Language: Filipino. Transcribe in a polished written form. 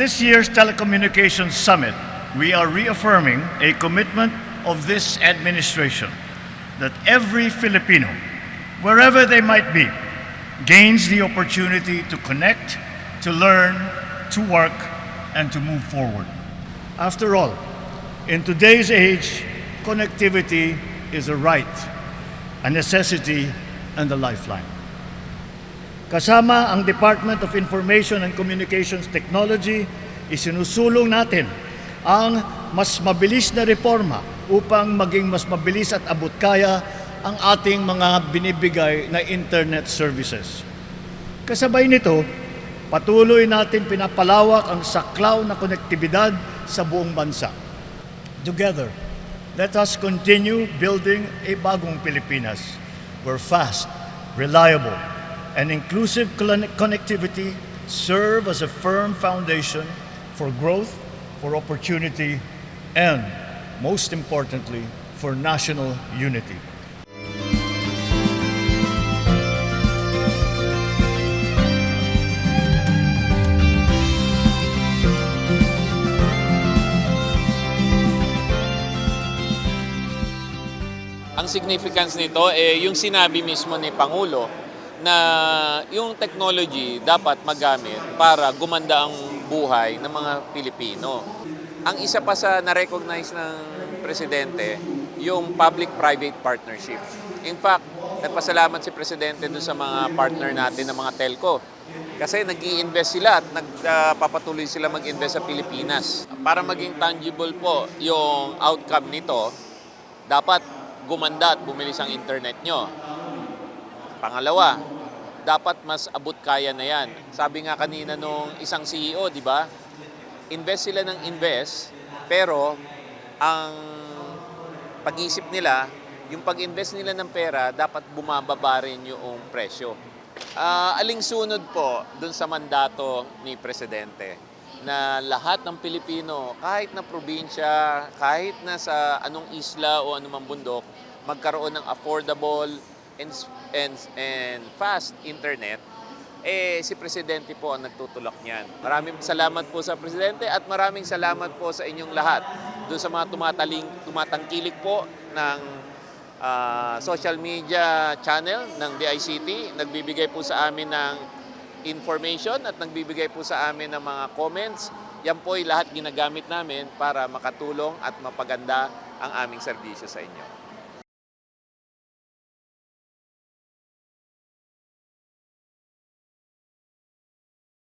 this year's Telecommunications Summit, we are reaffirming a commitment of this administration that every Filipino, wherever they might be, gains the opportunity to connect, to learn, to work, and to move forward. After all, in today's age, connectivity is a right, a necessity, and a lifeline. Kasama ang Department of Information and Communications Technology, isinusulong natin ang mas mabilis na reforma upang maging mas mabilis at abot kaya ang ating mga binibigay na internet services. Kasabay nito, patuloy natin pinapalawak ang saklaw na konektibidad sa buong bansa. Together, let us continue building a bagong Pilipinas where fast, reliable, and inclusive connectivity serve as a firm foundation for growth, for opportunity, and, most importantly, for national unity. Ang significance nito yung sinabi mismo ni Pangulo na yung technology dapat magamit para gumanda ang buhay ng mga Pilipino. Ang isa pa sa na-recognize ng Presidente, yung public-private partnership. In fact, nagpasalamat si Presidente doon sa mga partner natin ng mga telco. Kasi nag-i-invest sila at nagpapatuloy sila mag-invest sa Pilipinas. Para maging tangible po yung outcome nito, dapat gumanda at bumilis ang internet nyo. Pangalawa, dapat mas abot kaya na yan. Sabi nga kanina nung isang CEO, di ba? Invest sila ng invest, pero ang pag-isip nila, yung pag-invest nila ng pera, dapat bumababa rin yung presyo. Aling sunod po dun sa mandato ni Presidente na lahat ng Pilipino, kahit na probinsya, kahit na sa anong isla o anumang bundok, magkaroon ng affordable and fast internet, si Presidente po ang nagtutulak niyan. Maraming salamat po sa Presidente at maraming salamat po sa inyong lahat doon sa mga tumatangkilik po ng social media channel ng DICT. Nagbibigay po sa amin ng information at nagbibigay po sa amin ng mga comments. Yan po ay lahat ginagamit namin para makatulong at mapaganda ang aming serbisyo sa inyo.